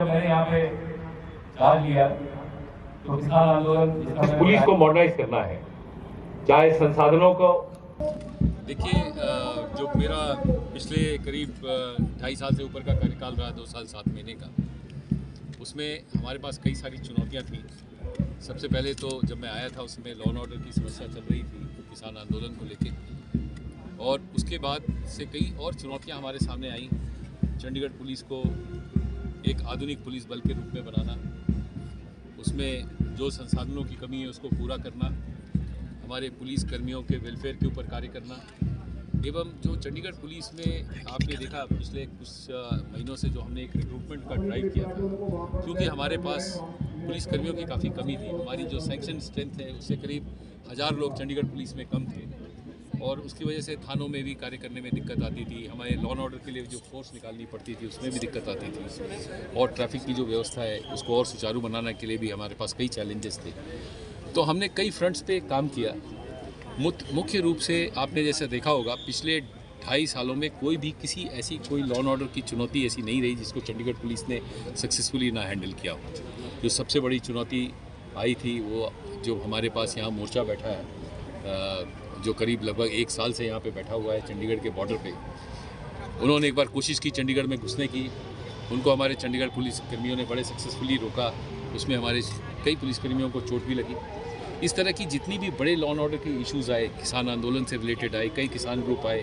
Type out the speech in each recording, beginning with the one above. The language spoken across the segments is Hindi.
मैंने यहाँ पे चार्ज लिया तो किसान आंदोलन पुलिस को मॉडर्नाइज करना है, चाहे संसाधनों को। देखिए, जो मेरा पिछले करीब 2.5 साल से ऊपर का कार्यकाल रहा, 2 साल 7 महीने का, उसमें हमारे पास कई सारी चुनौतियां थी। सबसे पहले तो जब मैं आया था उसमें लॉ एंड ऑर्डर की समस्या चल रही थी किसान आंदोलन को लेके, और उसके बाद से कई और चुनौतियां हमारे सामने आई। चंडीगढ़ पुलिस को एक आधुनिक पुलिस बल के रूप में बनाना, उसमें जो संसाधनों की कमी है उसको पूरा करना, हमारे पुलिस कर्मियों के वेलफेयर के ऊपर कार्य करना, एवं जो चंडीगढ़ पुलिस में आपने देखा पिछले कुछ महीनों से जो हमने एक रिक्रूटमेंट का ड्राइव किया था, क्योंकि हमारे पास पुलिस कर्मियों की काफ़ी कमी थी। हमारी जो सैंक्शन स्ट्रेंथ है उससे करीब 1000 लोग चंडीगढ़ पुलिस में कम थे, और उसकी वजह से थानों में भी कार्य करने में दिक्कत आती थी। हमारे लॉ एंड ऑर्डर के लिए जो फोर्स निकालनी पड़ती थी उसमें भी दिक्कत आती थी, और ट्रैफिक की जो व्यवस्था है उसको और सुचारू बनाने के लिए भी हमारे पास कई चैलेंजेस थे। तो हमने कई फ्रंट्स पे काम किया। मुख्य रूप से आपने जैसे देखा होगा पिछले 2.5 सालों में कोई भी किसी ऐसी कोई लॉ एंड ऑर्डर की चुनौती ऐसी नहीं रही जिसको चंडीगढ़ पुलिस ने सक्सेसफुली ना हैंडल किया हो। जो सबसे बड़ी चुनौती आई थी वो जो हमारे पास यहाँ मोर्चा बैठा है, जो करीब लगभग 1 साल से यहाँ पे बैठा हुआ है चंडीगढ़ के बॉर्डर पे, उन्होंने एक बार कोशिश की चंडीगढ़ में घुसने की। उनको हमारे चंडीगढ़ पुलिस कर्मियों ने बड़े सक्सेसफुली रोका। उसमें हमारे कई पुलिसकर्मियों को चोट भी लगी। इस तरह की जितनी भी बड़े लॉ एंड ऑर्डर के इश्यूज़ आए, किसान आंदोलन से रिलेटेड आए, कई किसान ग्रुप आए,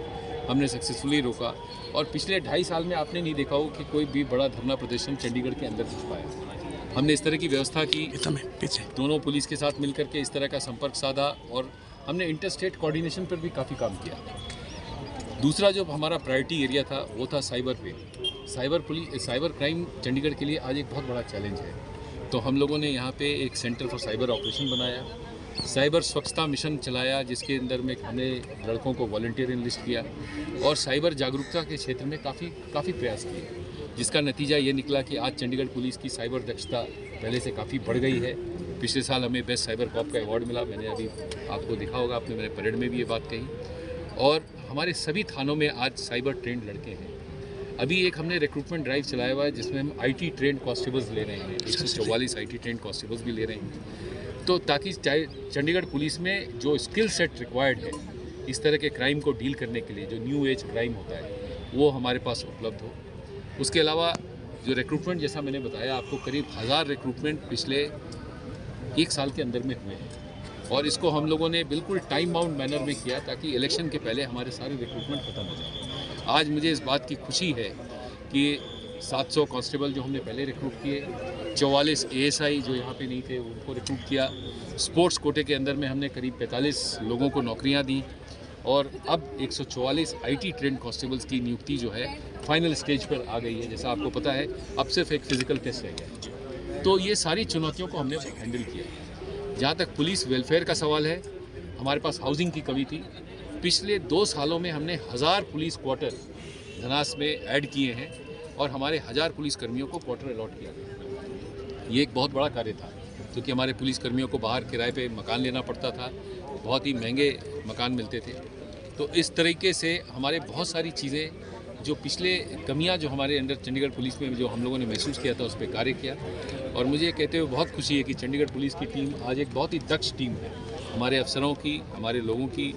हमने सक्सेसफुली रोका। और पिछले 2.5 साल में आपने नहीं देखा हो कि कोई भी बड़ा धरना प्रदर्शन चंडीगढ़ के अंदर घुस पाया। हमने इस तरह की व्यवस्था की, दोनों पुलिस के साथ मिलकर के इस तरह का संपर्क साधा, और हमने इंटर स्टेट कोऑर्डिनेशन पर भी काफ़ी काम किया। दूसरा जो हमारा प्रायोरिटी एरिया था वो था साइबर पे। साइबर क्राइम चंडीगढ़ के लिए आज एक बहुत बड़ा चैलेंज है। तो हम लोगों ने यहाँ पे एक सेंटर फॉर साइबर ऑपरेशन बनाया, साइबर स्वच्छता मिशन चलाया, जिसके अंदर में हमने लड़कों को वॉलंटियर इनलिस्ट किया, और साइबर जागरूकता के क्षेत्र में काफ़ी प्रयास किए, जिसका नतीजा ये निकला कि आज चंडीगढ़ पुलिस की साइबर दक्षता पहले से काफ़ी बढ़ गई है। पिछले साल हमें बेस्ट साइबर कॉप का अवार्ड मिला। मैंने अभी आपको दिखा होगा, आपने मेरे परेड में भी ये बात कही। और हमारे सभी थानों में आज साइबर ट्रेंड लड़के हैं। अभी एक हमने रिक्रूटमेंट ड्राइव चलाया हुआ है जिसमें हम IT ट्रेंड कॉन्स्टेबल्स ले रहे हैं, 144 IT ट्रेंड कॉन्स्टेबल्स भी ले रहे हैं। तो ताकि चंडीगढ़ पुलिस में जो स्किल सेट रिक्वायर्ड है इस तरह के क्राइम को डील करने के लिए, जो न्यू एज क्राइम होता है, वो हमारे पास उपलब्ध हो। उसके अलावा जो रिक्रूटमेंट, जैसा मैंने बताया आपको, करीब 1000 रिक्रूटमेंट पिछले 1 साल के अंदर में हुए हैं, और इसको हम लोगों ने बिल्कुल टाइम बाउंड मैनर में किया ताकि इलेक्शन के पहले हमारे सारे रिक्रूटमेंट खत्म हो जाए। आज मुझे इस बात की खुशी है कि 700 कांस्टेबल जो हमने पहले रिक्रूट किए, 44 ASI जो यहाँ पे नहीं थे उनको रिक्रूट किया, स्पोर्ट्स कोटे के अंदर में हमने करीब 45 लोगों को नौकरियाँ दी, और अब 144 IT ट्रेंड कांस्टेबल्स की नियुक्ति जो है फाइनल स्टेज पर आ गई है। जैसा आपको पता है अब सिर्फ एक फिजिकल टेस्ट रह गया। तो ये सारी चुनौतियों को हमने हैंडल किया। जहाँ तक पुलिस वेलफेयर का सवाल है, हमारे पास हाउसिंग की कमी थी। पिछले 2 सालों में हमने 1000 पुलिस क्वार्टर धनास में ऐड किए हैं, और हमारे 1000 पुलिस कर्मियों को क्वार्टर अलॉट किया गया। ये एक बहुत बड़ा कार्य था, क्योंकि हमारे पुलिस कर्मियों को बाहर किराए पे मकान लेना पड़ता था, बहुत ही महंगे मकान मिलते थे। तो इस तरीके से हमारे बहुत सारी चीज़ें जो पिछले कमियां जो हमारे अंदर चंडीगढ़ पुलिस में जो हम लोगों ने महसूस किया था उस पर कार्य किया। और मुझे कहते हुए बहुत खुशी है कि चंडीगढ़ पुलिस की टीम आज एक बहुत ही दक्ष टीम है। हमारे अफसरों की, हमारे लोगों की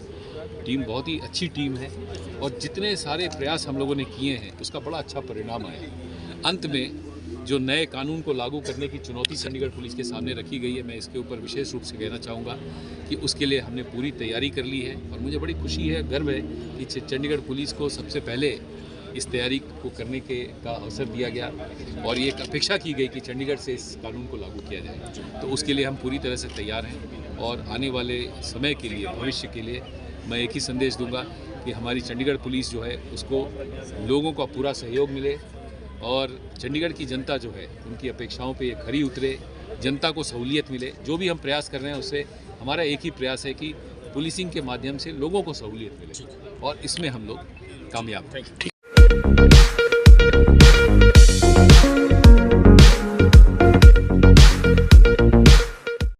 टीम बहुत ही अच्छी टीम है, और जितने सारे प्रयास हम लोगों ने किए हैं उसका बड़ा अच्छा परिणाम आया। अंत में जो नए कानून को लागू करने की चुनौती चंडीगढ़ पुलिस के सामने रखी गई है, मैं इसके ऊपर विशेष रूप से कहना चाहूँगा कि उसके लिए हमने पूरी तैयारी कर ली है, और मुझे बड़ी खुशी है, गर्व है कि चंडीगढ़ पुलिस को सबसे पहले इस तैयारी को करने का अवसर दिया गया, और ये एक अपेक्षा की गई कि चंडीगढ़ से इस कानून को लागू किया जाए। तो उसके लिए हम पूरी तरह से तैयार हैं, और आने वाले समय के लिए, भविष्य के लिए मैं एक ही संदेश दूंगा कि हमारी चंडीगढ़ पुलिस जो है उसको लोगों का पूरा सहयोग मिले, और चंडीगढ़ की जनता जो है उनकी अपेक्षाओं पे ये खरी उतरे, जनता को सहूलियत मिले। जो भी हम प्रयास कर रहे हैं उससे हमारा एक ही प्रयास है कि पुलिसिंग के माध्यम से लोगों को सहूलियत मिले, और इसमें हम लोग कामयाब हैं।